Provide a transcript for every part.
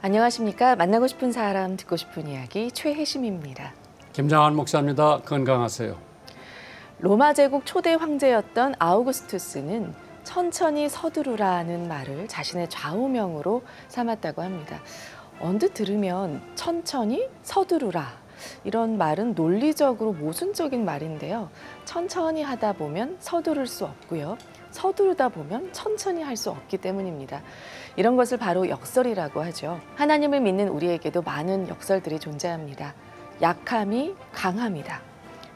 안녕하십니까. 만나고 싶은 사람, 듣고 싶은 이야기 최혜심입니다. 김장한 목사입니다. 건강하세요. 로마 제국 초대 황제였던 아우구스투스는 천천히 서두르라는 말을 자신의 좌우명으로 삼았다고 합니다. 언뜻 들으면 천천히 서두르라 이런 말은 논리적으로 모순적인 말인데요. 천천히 하다 보면 서두를 수 없고요. 서두르다 보면 천천히 할 수 없기 때문입니다. 이런 것을 바로 역설이라고 하죠. 하나님을 믿는 우리에게도 많은 역설들이 존재합니다. 약함이 강함이다.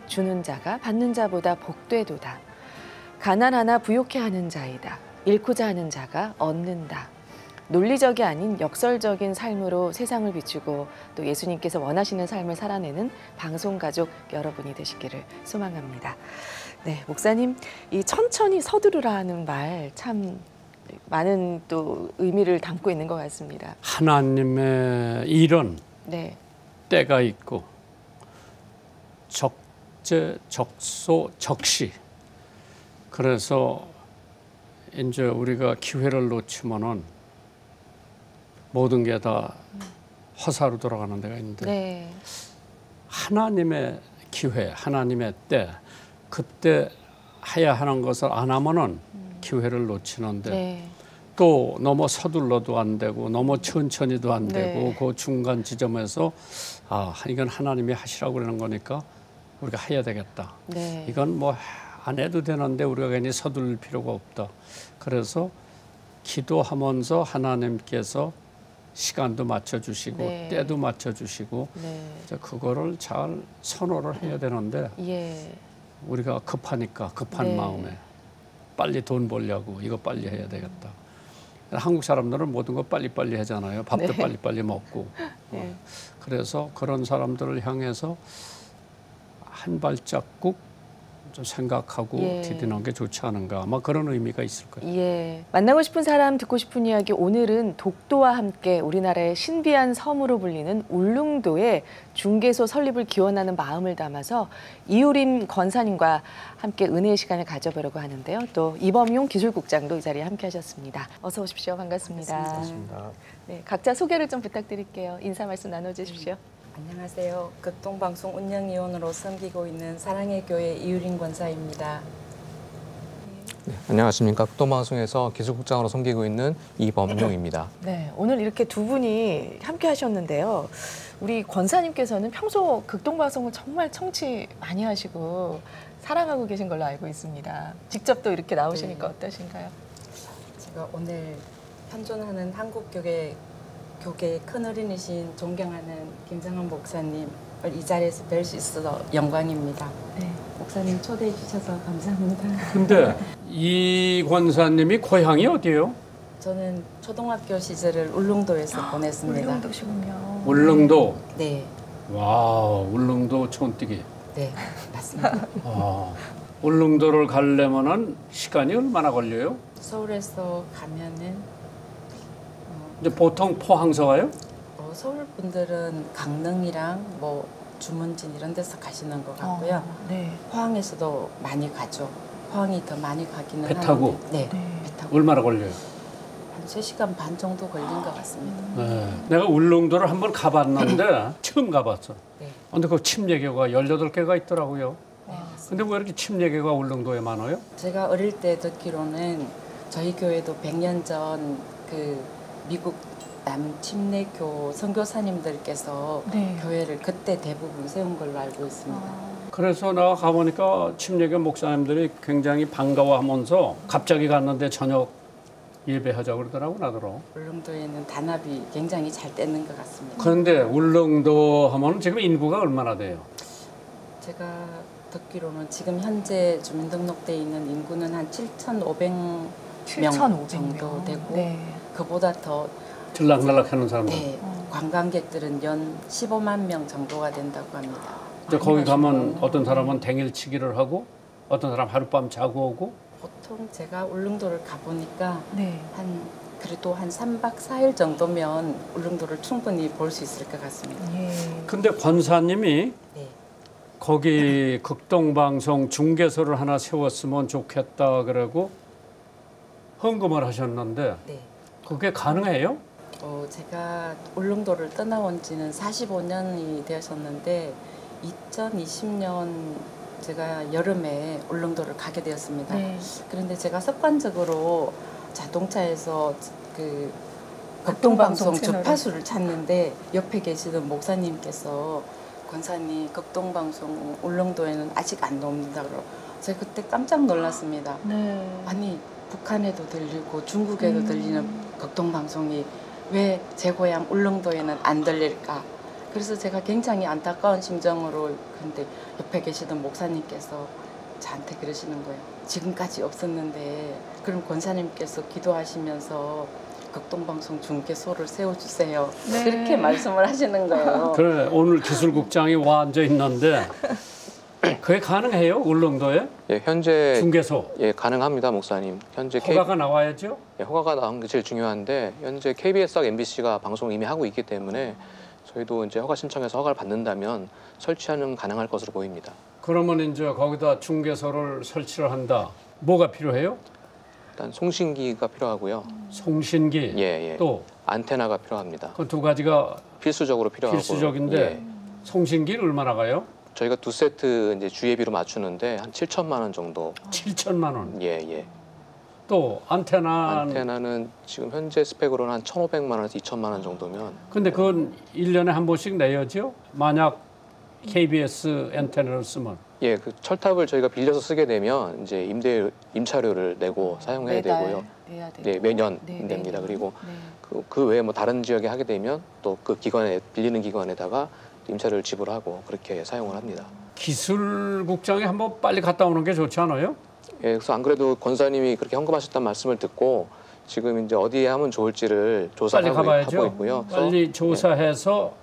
주는 자가 받는 자보다 복되도다. 가난하나 부욕해 하는 자이다. 잃고자 하는 자가 얻는다. 논리적이 아닌 역설적인 삶으로 세상을 비추고 또 예수님께서 원하시는 삶을 살아내는 방송가족 여러분이 되시기를 소망합니다. 네, 목사님, 이 천천히 서두르라는 말 참 많은 또 의미를 담고 있는 것 같습니다. 하나님의 일은 네. 때가 있고 적재, 적소, 적시. 그래서 이제 우리가 기회를 놓치면은 모든 게 다 허사로 돌아가는 데가 있는데 네. 하나님의 기회, 하나님의 때, 그때 해야 하는 것을 안 하면은 기회를 놓치는데 네. 또 너무 서둘러도 안 되고 너무 천천히도 안 되고 네. 그 중간 지점에서 이건 하나님이 하시라고 그러는 거니까 우리가 해야 되겠다. 네. 이건 뭐 안 해도 되는데 우리가 괜히 서둘릴 필요가 없다. 그래서 기도하면서 하나님께서 시간도 맞춰주시고 네. 때도 맞춰주시고 네. 그거를 잘 선호를 해야 되는데 예. 우리가 급하니까 급한 네. 마음에 빨리 돈 벌려고 이거 빨리 해야 되겠다. 한국 사람들은 모든 거 빨리빨리 하잖아요. 밥도 네. 빨리빨리 먹고. 네. 그래서 그런 사람들을 향해서 한 발자국 좀 생각하고 예. 디디는 게 좋지 않은가. 아마 그런 의미가 있을 거예요. 예. 만나고 싶은 사람, 듣고 싶은 이야기. 오늘은 독도와 함께 우리나라의 신비한 섬으로 불리는 울릉도의 중개소 설립을 기원하는 마음을 담아서 이유림 권사님과 함께 은혜의 시간을 가져보려고 하는데요. 또 이범용 기술국장도 이 자리에 함께 하셨습니다. 어서 오십시오. 반갑습니다. 반갑습니다. 네, 각자 소개를 좀 부탁드릴게요. 인사 말씀 나눠주십시오. 안녕하세요. 극동방송 운영위원으로 섬기고 있는 사랑의 교회 이유림 권사입니다. 네, 안녕하십니까. 극동방송에서 기술국장으로 섬기고 있는 이범용입니다. 네, 오늘 이렇게 두 분이 함께 하셨는데요. 우리 권사님께서는 평소 극동방송을 정말 청취 많이 하시고 사랑하고 계신 걸로 알고 있습니다. 직접 또 이렇게 나오시니까 네. 어떠신가요? 제가 오늘 현존하는 한국교회 큰어른이신 존경하는 김장한 목사님을 이 자리에서 뵐 수 있어서 영광입니다. 네. 목사님 초대해 주셔서 감사합니다. 근데 이 권사님이 고향이 어디예요? 저는 초등학교 시절을 울릉도에서 보냈습니다. 울릉도시군요. 울릉도. 네, 와, 울릉도 촌뜨기. 네, 맞습니다. 울릉도를 가려면은 시간이 얼마나 걸려요? 서울에서 가면은 이제 보통 포항서 가요? 서울 분들은 강릉이랑 뭐 주문진 이런 데서 가시는 것 같고요. 네. 포항에서도 많이 가죠. 포항이 더 많이 가기는 배 타고? 하는데, 네, 네. 배 타고 얼마나 걸려요? 한 3시간 반 정도 걸린 것 같습니다. 네. 내가 울릉도를 한번 가봤는데 처음 가봤어. 네, 근데 그 침례교가 18개가 있더라고요. 네, 근데 왜 이렇게 침례교가 울릉도에 많아요? 제가 어릴 때 듣기로는 저희 교회도 100년 전 그 미국 남침례교 선교사님들께서 네. 교회를 그때 대부분 세운 걸로 알고 있습니다. 그래서 내가 가보니까 침례교 목사님들이 굉장히 반가워하면서 갑자기 갔는데 저녁 예배하자고 그러더라고 나더러. 울릉도에는 단합이 굉장히 잘 되는 것 같습니다. 그런데 울릉도 하면 지금 인구가 얼마나 돼요? 제가 듣기로는 지금 현재 주민등록돼 있는 인구는 한 7,500명 7,500명 정도 되고 네. 그보다 더 들락날락 하는 사람들. 네, 관광객들은 연 15만 명 정도가 된다고 합니다. 이제 거기 가면 어떤 사람은 당일치기를 하고 어떤 사람 하룻밤 자고 오고. 보통 제가 울릉도를 가보니까 네. 그래도 한 3박 4일 정도면 울릉도를 충분히 볼 수 있을 것 같습니다. 예. 근데 권사님이 네. 거기 극동방송 중개소를 하나 세웠으면 좋겠다 그러고 헌금을 하셨는데 네. 그게 가능해요? 제가 울릉도를 떠나온 지는 45년이 되었었는데 2020년 제가 여름에 울릉도를 가게 되었습니다. 네. 그런데 제가 습관적으로 자동차에서 그 극동방송 극동방송 채널을. 주파수를 찾는데 옆에 계시던 목사님께서 권사님 극동방송 울릉도에는 아직 안 나옵니다. 그러고 제가 그때 깜짝 놀랐습니다. 네. 아니 근데도 들리고 중국에도 들리는 극동방송이 왜 제 고향 울릉도에는 안 들릴까? 그래서 제가 굉장히 안타까운 심정으로 근데 옆에 계시던 목사님께서 저한테 그러시는 거예요. 지금까지 없었는데 그럼 권사님께서 기도하시면서 극동방송 중개소를 세워주세요. 네. 그렇게 말씀을 하시는 거예요. 그래 오늘 기술국장이 와 앉아 있는데 그게 가능해요? 울릉도에 예, 현재 중개소 예, 가능합니다, 목사님. 현재 허가가 나와야죠. 허가가 나온 게 제일 중요한데 현재 KBS하고 MBC가 방송을 이미 하고 있기 때문에 저희도 이제 허가 신청해서 허가를 받는다면 설치하는 가능할 것으로 보입니다. 그러면 이제 거기다 중개소를 설치를 한다. 뭐가 필요해요? 일단 송신기가 필요하고요. 송신기 예, 예. 또 안테나가 필요합니다. 그 두 가지가 필수적으로 필요하고. 필수적인데 예. 송신기는 얼마나 가요? 저희가 두 세트 이제 주예비로 맞추는데 한 7천만 원 정도. 7천만 원. 예, 예. 또 안테나. 안테나는 지금 현재 스펙으로는 한 1,500만 원에서 2천만 원 정도면. 근데 그건 1년에 한 번씩 내야죠. 만약 KBS 안테나를 쓰면. 예, 그 철탑을 저희가 빌려서 쓰게 되면 이제 임차료를 내고 사용해야 매달 되고요. 내야 되고. 네, 매년 네, 됩니다. 매년. 그리고 네. 그 외에 뭐 다른 지역에 하게 되면 또 그 기관에 빌리는 기관에다가 임차료를 지불하고 그렇게 사용을 합니다. 기술국장이 한번 빨리 갔다 오는 게 좋지 않아요? 예, 그래서 안 그래도 권사님이 그렇게 헌금하셨다는 말씀을 듣고 지금 이제 어디에 하면 좋을지를 빨리 조사하고 가봐야죠. 있고요. 그래서 빨리 조사해서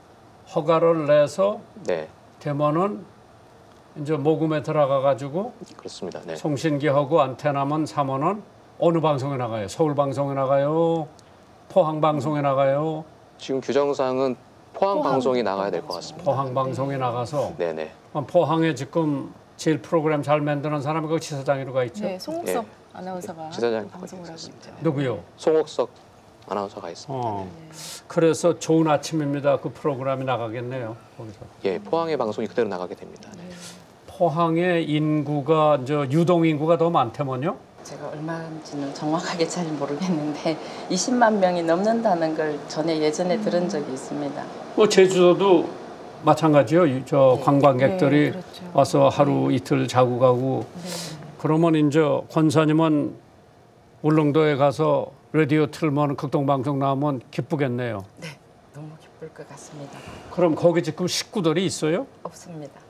허가를 내서 네, 되면은 이제 모금에 들어가 가지고 그렇습니다. 네. 송신기하고 안테나만 사면은 어느 방송에 나가요? 서울 방송에 나가요? 포항 방송에 나가요? 지금 규정상은 포항 포항 방송이 나가야 될 것 같습니다. 포항 방송에 나가서 네, 네. 포항에 지금 제일 프로그램 잘 만드는 사람이 그 지사장으로 가 있죠. 네, 송옥섭 예. 아나운서가 지사장이 방송을 하고 있었습니다. 있죠. 누구요? 송옥석 아나운서가 있습니다. 어. 그래서 좋은 아침입니다. 그 프로그램이 나가겠네요. 거기서. 예, 포항의 방송이 그대로 나가게 됩니다. 네. 포항의 인구가 유동 인구가 더 많다면요? 제가 얼마인지는 정확하게 잘 모르겠는데 20만 명이 넘는다는 걸 예전에 들은 적이 있습니다. 뭐 제주도도 마찬가지요. 저 네. 관광객들이 네, 그렇죠. 와서 하루 이틀 자고 가고. 네. 그러면 이제 권사님은 울릉도에 가서 라디오 틀면 극동방송 나오면 기쁘겠네요. 네, 너무 기쁠 것 같습니다. 그럼 거기 지금 식구들이 있어요? 없습니다.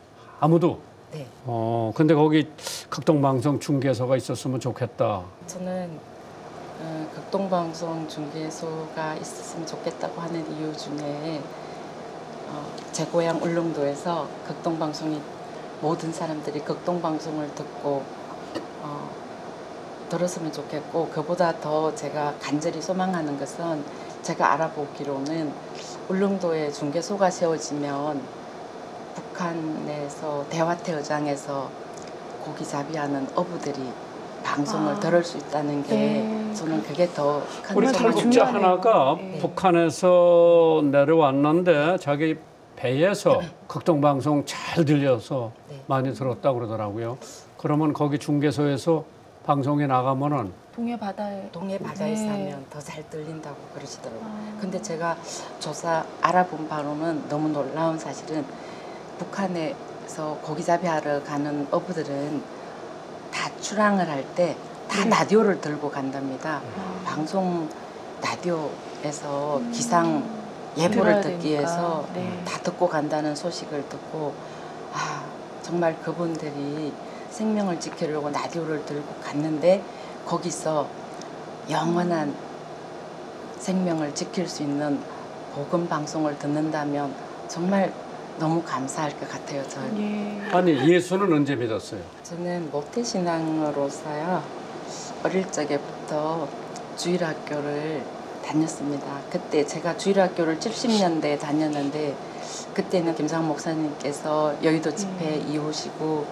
아무도? 네, 근데 거기 극동방송 중개소가 있었으면 좋겠다. 저는 극동방송 중개소가 있었으면 좋겠다고 하는 이유 중에 제 고향 울릉도에서 극동방송이 모든 사람들이 극동방송을 듣고 들었으면 좋겠고 그보다 더 제가 간절히 소망하는 것은 제가 알아보기로는 울릉도에 중개소가 세워지면 북한에서 대화태의장에서 고기잡이하는 어부들이 방송을 들을 수 있다는 게 네. 저는 그게 더 큰 우리 정말 탈북자 중요하네요. 하나가 네. 북한에서 내려왔는데 자기 배에서 극동방송 잘 들려서 네. 많이 들었다고 그러더라고요. 그러면 거기 중개소에서 방송에 나가면은 동해 바다에 동해 바다에서 네. 하면 더 잘 들린다고 그러시더라고요. 아. 근데 제가 알아본 바로는 너무 놀라운 사실은 북한에서 고기잡이하러 가는 어부들은 다 출항을 할 때 다 라디오를 들고 간답니다. 방송 라디오에서 기상 예보를 들어야 듣기 되니까. 위해서 네. 다 듣고 간다는 소식을 듣고 정말 그분들이 생명을 지키려고 라디오를 들고 갔는데 거기서 영원한 생명을 지킬 수 있는 복음 방송을 듣는다면 정말 너무 감사할 것 같아요. 예. 아니 예수는 언제 믿었어요? 저는 모태신앙으로서요. 어릴 적에부터 주일학교를 다녔습니다. 그때 제가 주일학교를 70년대에 다녔는데 그때는 김상 목사님께서 여의도 집회 이후시고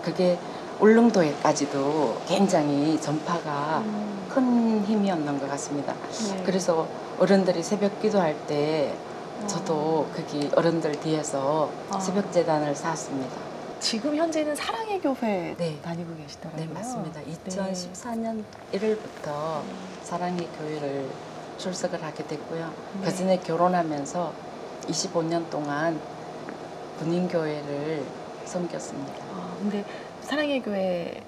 그게 울릉도에까지도 굉장히 전파가 큰 힘이었는 것 같습니다. 네. 그래서 어른들이 새벽 기도할 때 저도 거기 어른들 뒤에서 새벽 재단을 샀습니다. 지금 현재는 사랑의 교회 네. 다니고 계시더라고요. 네, 맞습니다. 2014년 1월부터 사랑의 교회를 출석을 하게 됐고요. 네. 그 전에 결혼하면서 25년 동안 군인교회를 섬겼습니다. 근데 사랑의 교회로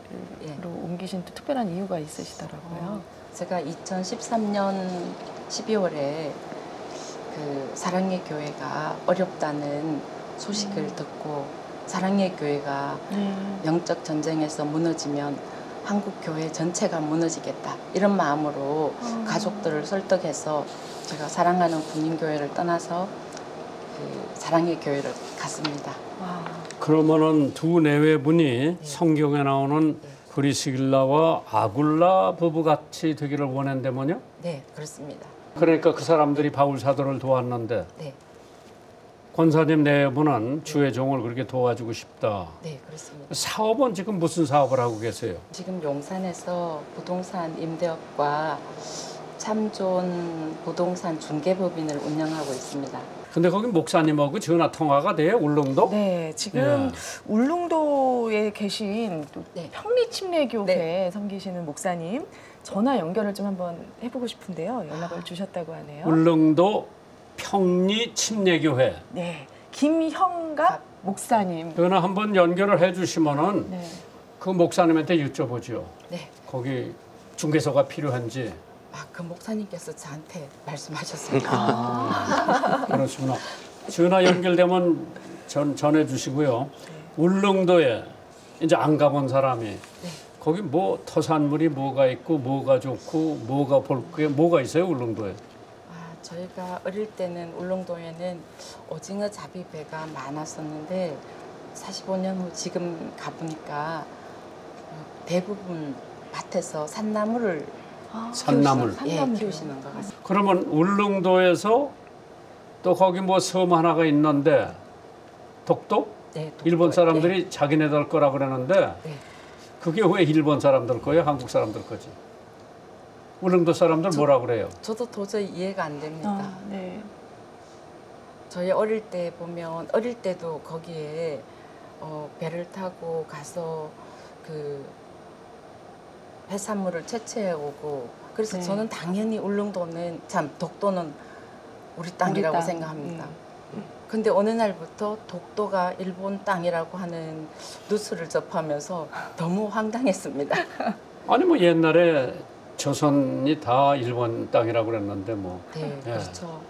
예. 옮기신 또 특별한 이유가 있으시더라고요. 제가 2013년 12월에 그 사랑의 교회가 어렵다는 소식을 듣고 사랑의 교회가 영적 전쟁에서 무너지면 한국 교회 전체가 무너지겠다 이런 마음으로 가족들을 설득해서 제가 사랑하는 군인교회를 떠나서 그 사랑의 교회를 갔습니다. 와. 그러면은 두 내외분이 성경에 나오는 브리스길라와 아굴라 부부 같이 되기를 원한다면요? 네, 그렇습니다. 그러니까 그 사람들이 바울 사도를 도왔는데 네, 권사님 내분은 주의 종을 그렇게 도와주고 싶다. 네, 그렇습니다. 사업은 지금 무슨 사업을 하고 계세요? 지금 용산에서 부동산 임대업과 참 좋은 부동산 중개법인을 운영하고 있습니다. 근데 거기 목사님하고 전화 통화가 돼요? 울릉도? 네, 지금 울릉도에 계신 또 네. 평리침례교회 섬기시는 목사님 전화 연결을 좀 한번 해보고 싶은데요. 연락을 주셨다고 하네요. 울릉도 평리 침례교회. 네, 김형갑 목사님. 전화 한번 연결을 해주시면은 네. 그 목사님한테 여쭤보죠. 네, 거기 중개소가 필요한지. 그 목사님께서 저한테 말씀하셨습니다. 그렇습니다. 전화 연결되면 전해주시고요. 울릉도에 이제 안 가본 사람이 거기 뭐 터산물이 뭐가 있고 뭐가 좋고 뭐가 볼 게 뭐가 있어요 울릉도에? 저희가 어릴 때는 울릉도에는 오징어 잡이배가 많았었는데 45년 후 지금 가보니까 대부분 밭에서 산나물을 산나물. 키우시는 것 같습니다. 그러면 울릉도에서 또 거기 뭐 섬 하나가 있는데 독도? 네, 독도에. 일본 사람들이 자기네들 거라 그러는데 네. 그게 왜 일본 사람들 거예요? 한국 사람들 거지? 울릉도 사람들 뭐라 그래요? 저도 도저히 이해가 안 됩니다. 네. 저희 어릴 때 보면 어릴 때도 거기에 배를 타고 가서 그 해산물을 채취해 오고 그래서 네. 저는 당연히 울릉도는 참 독도는 우리 땅이라고 우리 땅. 생각합니다. 근데 어느 날부터 독도가 일본 땅이라고 하는 뉴스를 접하면서 너무 황당했습니다. 아니 뭐 옛날에 조선이 다 일본 땅이라고 그랬는데 뭐 네, 예. 그렇죠.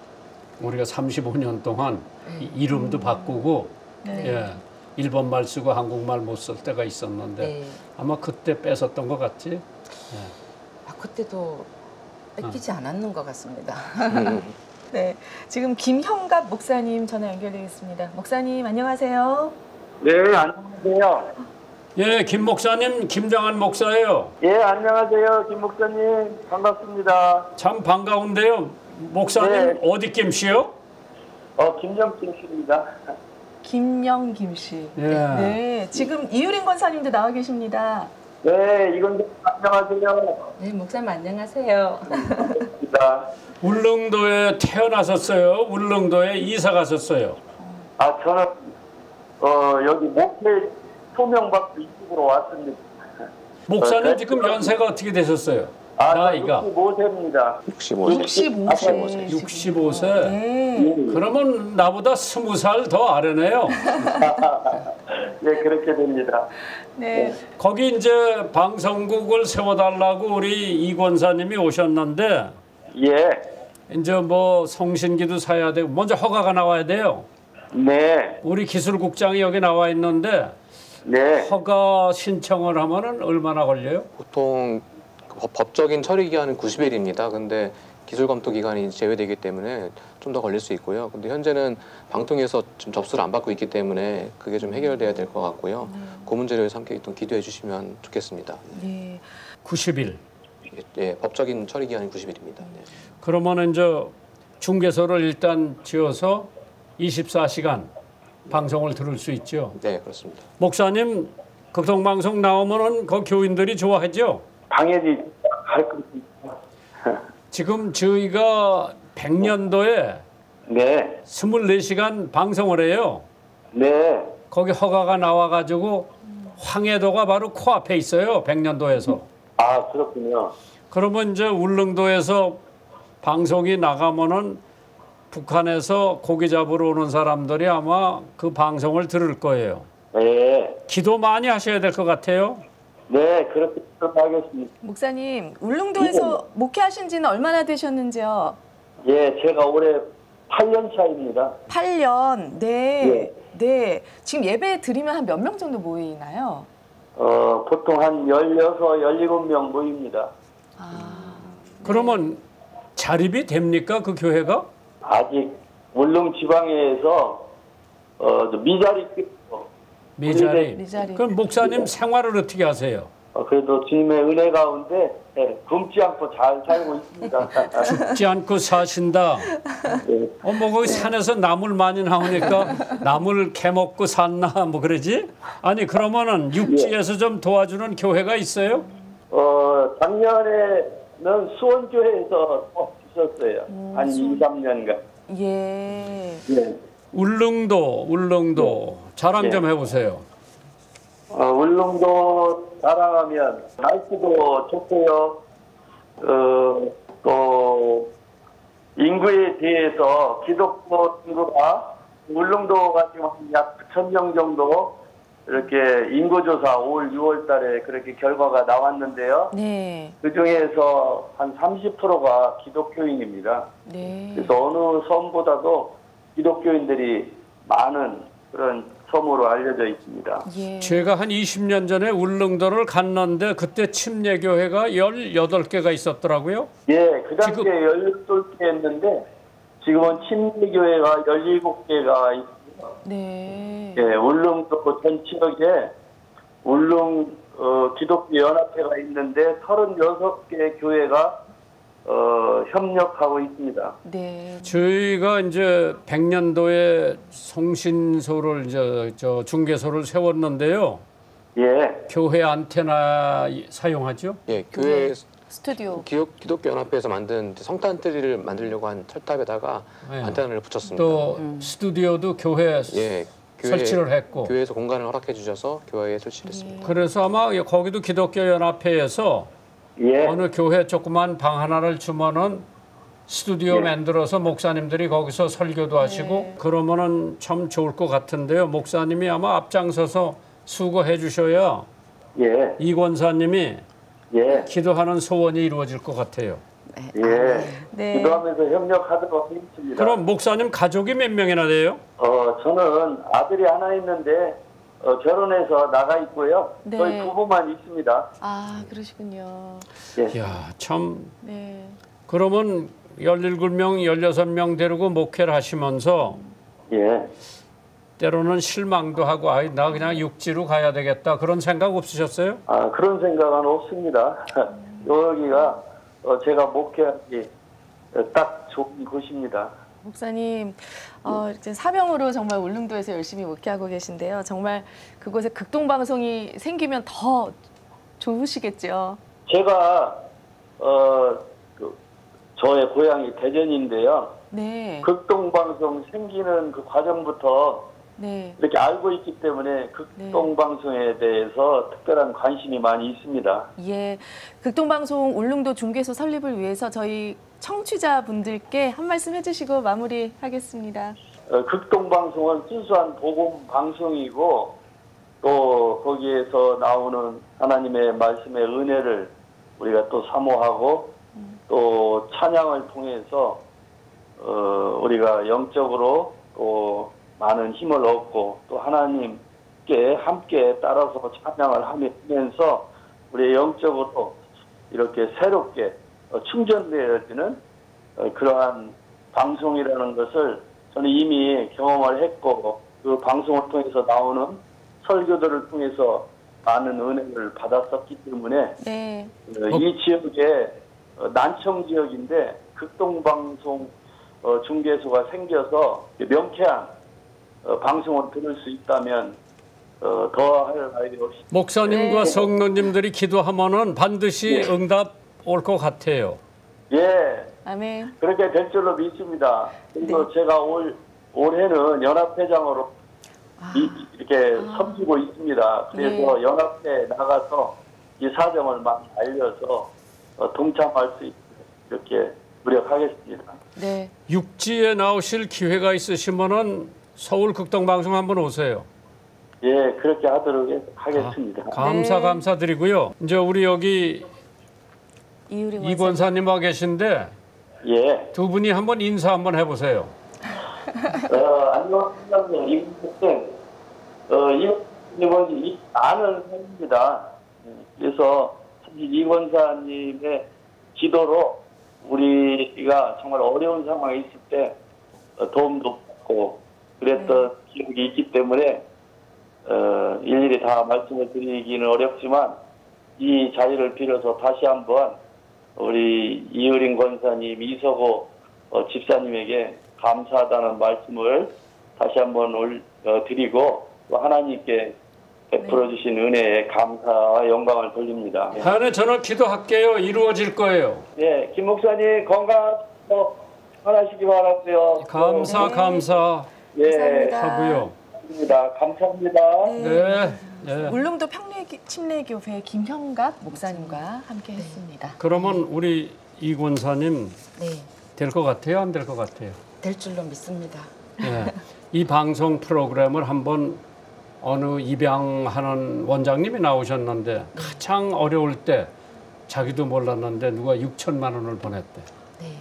우리가 35년 동안 네. 이름도 바꾸고 네. 예, 일본말 쓰고 한국말 못 쓸 때가 있었는데 네. 아마 그때 뺏었던 것 같지? 그때도 뺏기지 않았는 것 같습니다. 네, 지금 김형갑 목사님 전화 연결되겠습니다. 목사님 안녕하세요. 네, 안녕하세요. 예, 김 목사님, 김장한 목사예요. 예, 안녕하세요. 김 목사님. 반갑습니다. 참 반가운데요. 목사님 네. 어디 김씨요? 김정진 씨입니다. 김영김 씨. 예. 네, 지금 이유린 권사님도 나와 계십니다. 네, 이건 안녕하세요. 네, 목사님 안녕하세요. 반갑습니다. 울릉도에 태어나셨어요? 울릉도에 이사 가셨어요? 저는 여기 목회 소명받고 이쪽으로 왔습니다. 목사님 네. 지금 연세가 어떻게 되셨어요? 나이가 65세입니다. 65세. 65세. 네. 그러면 나보다 20살 더 아래네요. 네, 그렇게 됩니다. 네. 거기 이제 방송국을 세워달라고 우리 이 권사님이 오셨는데 예, 이제 뭐 성신기도 사야 되고 먼저 허가가 나와야 돼요. 네, 우리 기술국장이 여기 나와 있는데 네. 허가 신청을 하면은 얼마나 걸려요? 보통 법적인 처리 기간은 90일입니다. 근데 기술 검토 기간이 제외되기 때문에 좀 더 걸릴 수 있고요. 근데 현재는 방통위에서 좀 접수를 안 받고 있기 때문에 그게 좀 해결돼야 될 것 같고요. 그 문제를 함께 좀 기도해 주시면 좋겠습니다. 네. 90일. 예, 법적인 처리 기간이 90일입니다. 그러면은 이제 중개소를 일단 지어서 24시간 방송을 들을 수 있죠. 네, 그렇습니다. 목사님 극동방송 나오면은 그 교인들이 좋아하죠? 당연히 할 겁니다. 지금 저희가 100년도에 네, 24시간 방송을 해요. 네. 거기 허가가 나와가지고 황해도가 바로 코앞에 있어요. 100년도에서. 아, 그렇군요. 그러면 이제 울릉도에서 방송이 나가면은 북한에서 고기 잡으러 오는 사람들이 아마 그 방송을 들을 거예요. 네, 기도 많이 하셔야 될 것 같아요. 네, 그렇게 하겠습니다. 목사님, 울릉도에서 목회하신 지는 얼마나 되셨는지요? 예, 제가 올해 8년 차입니다. 8년. 네. 예. 네. 지금 예배 드리면 한 몇 명 정도 모이나요? 보통 한 16, 17명 모입니다. 아. 그러면 자립이 됩니까? 그 교회가? 아직 울릉 지방에서 미자리 미자리. 미자리. 그럼 목사님 생활을 어떻게 하세요? 그래도 주님의 은혜 가운데 굶지 않고 잘 살고 있습니다. 죽지 않고 사신다. 네. 뭐 거기 산에서 나물 많이 나오니까 나물 캐먹고 산나 뭐 그러지? 아니 그러면은 육지에서 좀 도와주는 교회가 있어요? 작년에는 수원교회에서 있었어요. 한 2, 3년간. 예. 네. 울릉도 자랑 좀 네. 해보세요. 울릉도 자랑하면 날씨도 좋고요. 또 인구에 대해서 기독교 인구가 울릉도가 지금 약 9,000명 정도 이렇게 인구조사 5월, 6월 달에 그렇게 결과가 나왔는데요. 네. 그 중에서 한 30%가 기독교인입니다. 네. 그래서 어느 섬보다도 기독교인들이 많은 그런 섬으로 알려져 있습니다. 예. 제가 한 20년 전에 울릉도를 갔는데 그때 침례교회가 18개가 있었더라고요. 예, 그 당시에 18개였는데 지금은 침례교회가 17개가 있고요. 네. 예, 울릉도 전 지역에 울릉 기독교 연합회가 있는데 36개 교회가 협력하고 있습니다. 네. 저희가 이제 100년도에 송신소를 저 중개소를 세웠는데요. 예, 교회 안테나 사용하죠? 예, 교회 스튜디오. 기독교 연합회에서 만든 성탄 트리를 만들려고 한 철탑에다가 네. 안테나를 붙였습니다. 또 스튜디오도 교회 예, 설치를 했고. 교회에서 공간을 허락해 주셔서 교회에 설치를 했습니다. 그래서 아마 거기도 기독교 연합회에서 예, 어느 교회 조그만 방 하나를 주면은 스튜디오 예. 만들어서 목사님들이 거기서 설교도 하시고 네. 그러면은 참 좋을 것 같은데요. 목사님이 아마 앞장서서 수고해 주셔야 예, 이 권사님이 예, 기도하는 소원이 이루어질 것 같아요. 예. 네. 기도하면서 협력하도록 하겠습니다. 그럼 목사님 가족이 몇 명이나 돼요? 저는 아들이 하나 있는데 결혼해서 나가 있고요. 네. 저희 부부만 있습니다. 아, 그러시군요. 예. 이야, 참 네. 그러면 17명, 16명 데리고 목회를 하시면서 예. 때로는 실망도 하고 나 그냥 육지로 가야 되겠다 그런 생각 없으셨어요? 그런 생각은 없습니다. 여기가 제가 목회하기 딱 좋은 곳입니다. 목사님, 이제 사명으로 정말 울릉도에서 열심히 목회하고 계신데요. 정말 그곳에 극동방송이 생기면 더 좋으시겠죠. 제가 저의 고향이 대전인데요. 네. 극동방송 생기는 그 과정부터 네. 이렇게 알고 있기 때문에 극동방송에 대해서 특별한 관심이 많이 있습니다. 예. 극동방송 울릉도 중개소 설립을 위해서 저희 청취자분들께 한 말씀 해주시고 마무리하겠습니다. 극동방송은 순수한 복음 방송이고 또 거기에서 나오는 하나님의 말씀의 은혜를 우리가 또 사모하고 또 찬양을 통해서 우리가 영적으로 또 많은 힘을 얻고 또 하나님께 함께 따라서 찬양을 하면서 우리 영적으로 이렇게 새롭게 충전되어지는 그러한 방송이라는 것을 저는 이미 경험을 했고 그 방송을 통해서 나오는 설교들을 통해서 많은 은혜를 받았었기 때문에 네. 이 지역에 난청 지역인데 극동방송 중개소가 생겨서 명쾌한 방송을 들을 수 있다면 더할 말이 없이 목사님과 네. 성도님들이 기도하면은 반드시 네. 응답 올 것 같아요. 예 아멘. 그렇게 될 줄로 믿습니다. 그리고 제가 올해는 연합회장으로 이렇게 섬기고 있습니다. 그래서 네. 연합회에 나가서 이 사정을 많이 알려서 동참할 수 있게 이렇게 노력하겠습니다. 네. 육지에 나오실 기회가 있으시면은 서울 극동방송 한번 오세요. 예, 그렇게 하도록 하겠습니다. 감사 네. 감사드리고요. 이제 우리 여기 이유리 이 권사님 와 계신데 예. 두 분이 한번 인사 한번 해보세요. 안녕하십니까. 이번이 아는 사입니다. 그래서 사실 이 권사님의 기도로 우리가 정말 어려운 상황에 있을 때 도움도 받고 그랬던 기억이 있기 때문에 일일이 다 말씀을 드리기는 어렵지만 이 자리를 빌어서 다시 한번 우리 이효린 권사님, 이서고 집사님에게 감사하다는 말씀을 다시 한번 드리고 또 하나님께 베풀어 주신 은혜에 감사와 영광을 돌립니다. 하나님 저는 기도할게요. 이루어질 거예요. 네, 김 목사님 건강하시고 편하시기 바라고요. 감사 네. 감사 예, 감사합니다. 하고요. 감사합니다. 네. 네. 울릉도 침례교회 김형갑 목사님과 함께 했습니다. 그러면 우리 이 권사님 네, 될 것 같아요? 안 될 것 같아요? 될 줄로 믿습니다. 네. 이 방송 프로그램을 한번 어느 입양하는 원장님이 나오셨는데 가장 어려울 때 자기도 몰랐는데 누가 6천만 원을 보냈대. 네,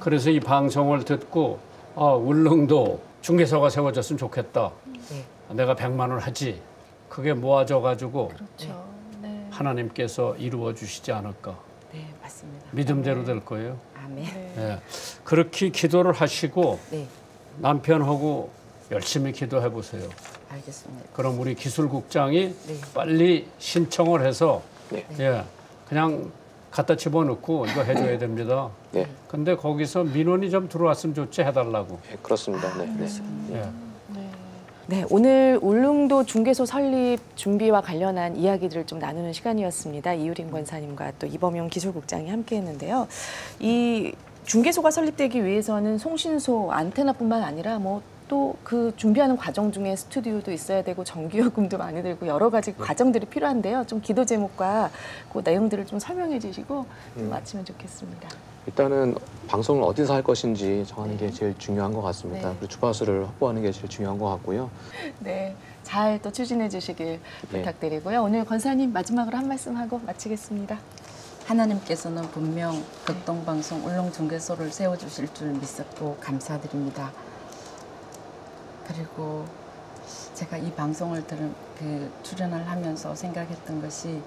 그래서 이 방송을 듣고 울릉도 중개소가 세워졌으면 좋겠다. 네, 내가 100만 원 하지. 그게 모아져 가지고 그렇죠. 네. 하나님께서 이루어 주시지 않을까. 네, 맞습니다. 믿음대로 될 거예요. 아멘. 예. 그렇게 기도를 하시고 네, 남편하고 열심히 기도해 보세요. 알겠습니다. 그럼 우리 기술국장이 네. 빨리 신청을 해서 네. 예, 그냥 갖다 집어넣고 이거 해줘야 됩니다. 네, 근데 거기서 민원이 좀 들어왔으면 좋지 해달라고. 예, 그렇습니다. 네, 네. 예. 네, 오늘 울릉도 중개소 설립 준비와 관련한 이야기들을 좀 나누는 시간이었습니다. 이유린 권사님과 또 이범용 기술국장이 함께했는데요. 이 중개소가 설립되기 위해서는 송신소, 안테나뿐만 아니라 뭐 또 그 준비하는 과정 중에 스튜디오도 있어야 되고 전기요금도 많이 들고 여러 가지 과정들이 필요한데요. 좀 기도 제목과 그 내용들을 좀 설명해 주시고 좀 마치면 좋겠습니다. 일단은 방송을 어디서 할 것인지 정하는 게 제일 중요한 것 같습니다. 네. 그리고 주파수를 확보하는 게 제일 중요한 것 같고요. 네, 잘 또 추진해 주시길 네. 부탁드리고요. 오늘 권사님 마지막으로 한 말씀 하고 마치겠습니다. 하나님께서는 분명 극동방송 울릉중개소를 세워주실 줄 믿었고 감사드립니다. 그리고 제가 이 방송을 출연을 하면서 생각했던 것이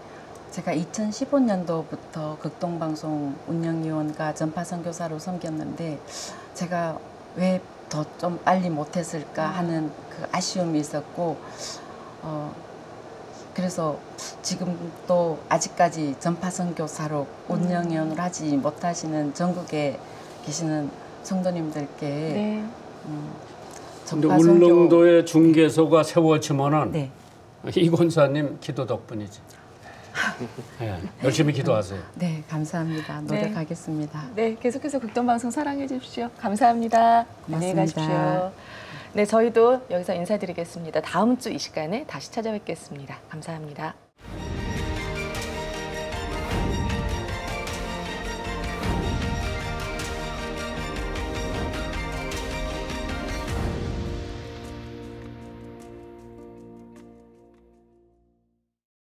제가 2015년도부터 극동방송 운영위원과 전파선교사로 섬겼는데 제가 왜 더 좀 빨리 못했을까 하는 그 아쉬움이 있었고 그래서 지금 또 아직까지 전파선교사로 운영위원을 하지 못하시는 전국에 계시는 성도님들께 네. 근데 전파선교- 울릉도에 중개소가 세워지면은 네. 이 권사님 기도 덕분이지. 예, 열심히 기도하세요. 네, 감사합니다. 네. 노력하겠습니다. 네, 계속해서 극동방송 사랑해 주십시오. 감사합니다. 안녕히 고맙습니다. 가십시오. 네, 저희도 여기서 인사드리겠습니다. 다음 주 이 시간에 다시 찾아뵙겠습니다. 감사합니다.